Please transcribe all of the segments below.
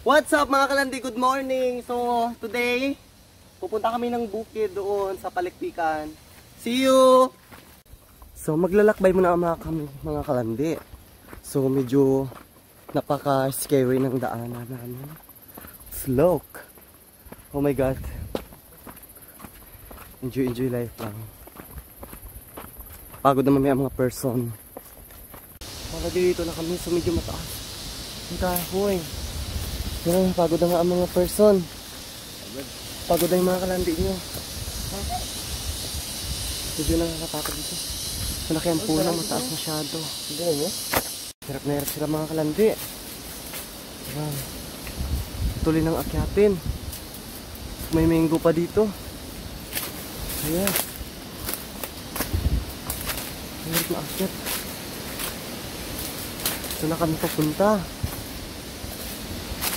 What's up mga kalandi? Good morning! So, today, pupunta kami ng bukid doon sa Palikpikan. See you! So, maglalakbay muna kami mga kalandi. So, medyo napaka-scary ng daanan namin. Slope. Oh my God. Enjoy life lang. Pagod naman may mga person. Para dito na kami, so medyo mataas. Ang kahoy. Yan, pagod na nga ang mga person. Pagod na yung mga kalandi nyo. Medyo nakakatakot dito. Malaki ang puno, mataas masyado. Hirap na hirap sila mga kalandi. Yan. Tuloy ng akyatin. May mango pa dito. Ayan. Hirap na akyat. Ito na kami papunta.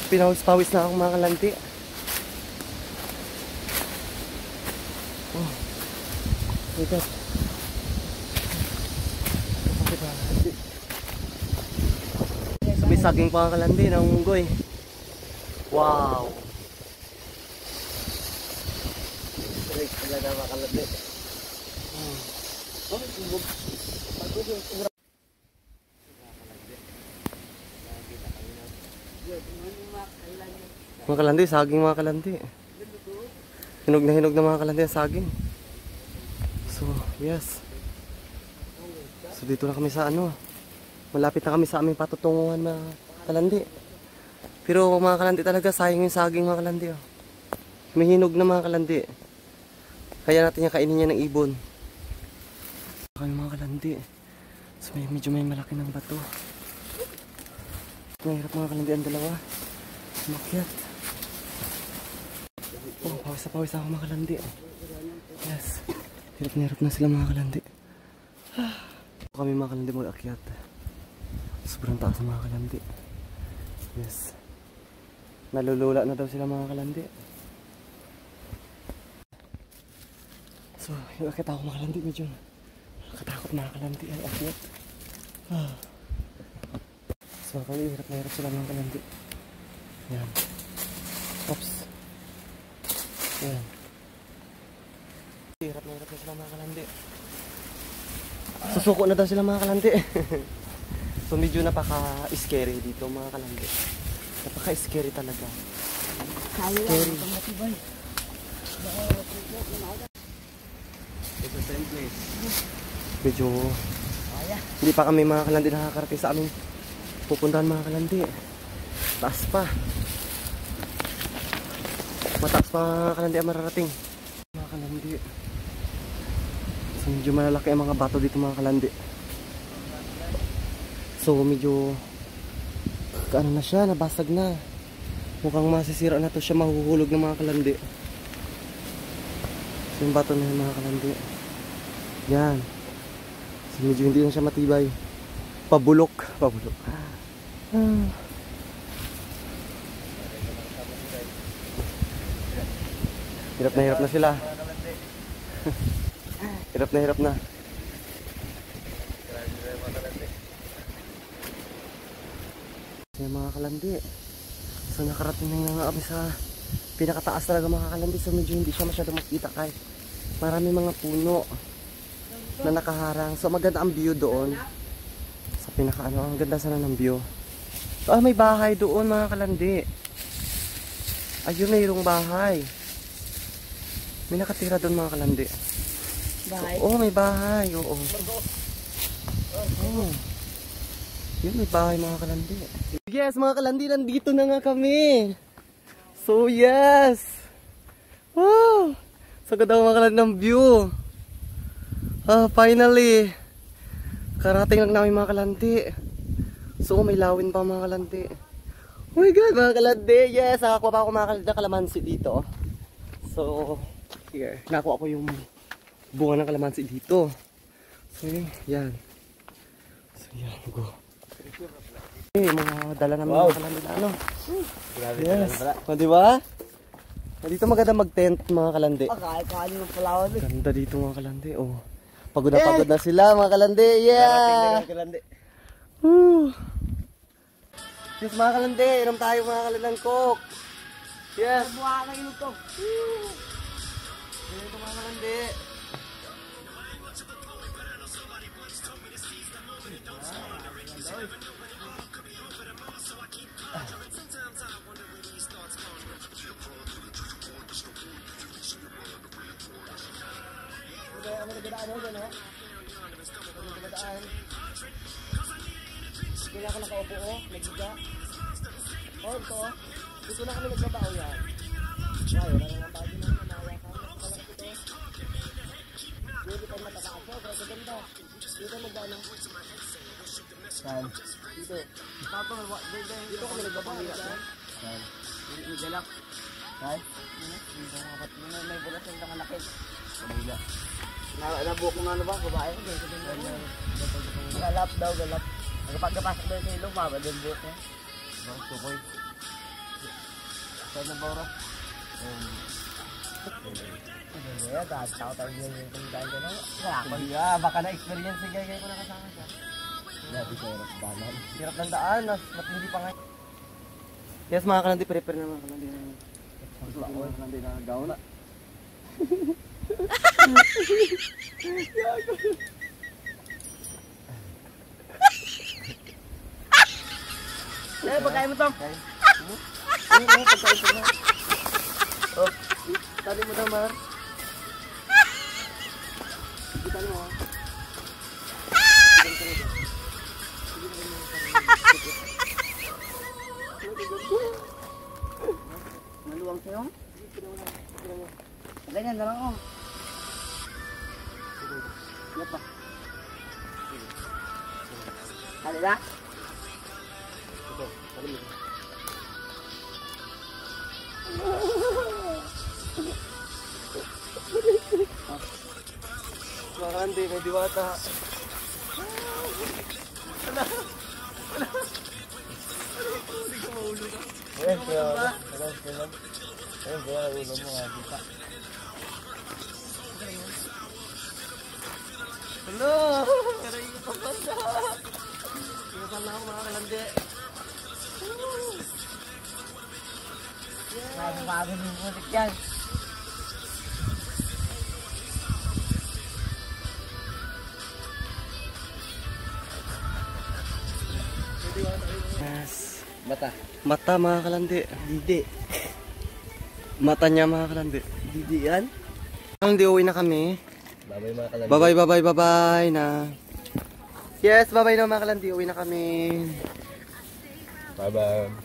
Pinawis-pawis na akong mga kalandi. Oh. Ito. Sabi saging pa ang kalandi ng unggoy. Wow. Talaga na mga kalandi. Mga kalandi, saging mga kalandi. Hinog na mga kalandi ang saging. So, yes. So, dito na kami sa ano. Malapit na kami sa aming patutunguhan mga kalandi. Pero mga kalandi talaga, sayang yung saging mga kalandi. Oh. May hinog na mga kalandi. Kaya natin yung kainin niya ng ibon. Kami mga kalandi. So, medyo may malaki ng bato. Mahirap mga kalandi ang dalawa. Makyat. Oh, pawis na ako mga kalandi. Yes. Hirap na sila mga kalandi. Kami mga kalandi mag-akyat. Sobrang taas ng mga kalandi. Yes. Nalulula na daw sila mga kalandi. So, yung akyat ako mga kalandi. Medyo nakatakot mga kalandi. Ay, akyat. So, kami hirap na hirap sila mga kalandi. Yan. Oops. Yan. Hirap na sila mga kalandi. Susuko na daw sila mga kalandi. So medyo napaka-scary dito mga kalandi. Napaka-scary talaga. Scary. It's the same place. Medyo hindi pa kami mga kalandi nakakarating sa aming pupuntahan mga kalandi. Taas pa. Mataas pa mga kalandi ang mararating. Mga kalandi. So medyo malalaki ang mga bato dito mga kalandi. So medyo ano na siya, nabasag na. Mukhang masisira na to siya, mahuhulog ng mga kalandi. So yung bato na yung mga kalandi. Yan. So medyo hindi na siya matibay. Pabulok. Hirap na sila. Hirap na. Yung mga kalandi. So nakarating na nga kami sa pinakataas talaga mga kalandi. So medyo hindi siya masyado makita kahit marami mga puno na nakaharang. So maganda ang view doon. Sa pinaka ano, ang ganda sana ng view. So may bahay doon mga kalandi. Ayun, mayroong bahay. May nakatira doon mga kalandi. Bahay? Oo, may bahay. Oo. Yun, may bahay mga kalandi. Yes, mga kalandi, nandito na nga kami. So, yes. Wow. Sagad ako mga kalandi ng view. Finally. Karating lang namin mga kalandi. So, may lawin pa mga kalandi. Oh my God, mga kalandi. Yes, nakakuha pa ako mga kalandi na kalamansi dito. So, here. Nakuha ko yung bunga ng kalamansi dito. So, yan. So, yan. Go. Okay, mga dala namin mga kalandi na ano. Yes. O, diba? Dito maganda mag-tent mga kalandi. Kakain ng palawan. Ganda dito mga kalandi. Oh. Pagod na sila mga kalandi. Yeah! Yes, mga kalandi. Inom tayo mga kalandang coke. Yes. Buha kayo ito. Ganyan ito mga kalandi. Kailan ka nakaupo o? Nagbiga? O, ito o. Dito na kami nagbabao yan. Wow, wala na lang tayo na nanawa ka. Kalakit ito. Dito tayo matataas o. Pero ganda. Dito magdano. Saan? Dito. Dito kami nagbabao yan. Saan? May galak. Saan? May bulas yung tangalakit. Kabila. Nabuhok mo nga ano ba? Babae? Galap daw, galap. Nagpagkapasok daw sa ilong, maba din buhok niya. Bang, tukoy. Saan na ba ora? Hindi, dahil tao tayo yung pagkain ka na. Kaya, baka na-experience si Gagay ko nakasama siya. Grabe sa hirap dalan. Hirap ng daan, mas hindi pa nga. Yes, mga kalandi, prepare na mga kalandi. Mga kalandi na gaon na. Eh, pagkain mo to. Pagkain mo na. Oh, tali mo daw, Mar. Tali mo, ha. Maluwang sa'yo? Ganyan na lang oh. Yan pa. Halila? Ito, tali mo. Mga kalandi, may diwata. Hindi ko maulog ka. Ayun, kaya wala. Ayun, kaya ulo mo nga, kita. Hello! Karay ko pa pala. Pinasal na ako mga kalandi. Bago yung mulik yan. Yes. Bata. Mata mga kalandi. Didi. Mata niya mga kalandi. Didi yan? Kalandi, uwi na kami. Babay mga kalandi. Bye-bye na. Yes, bye-bye na mga kalandi. Uwi na kami. Bye-bye.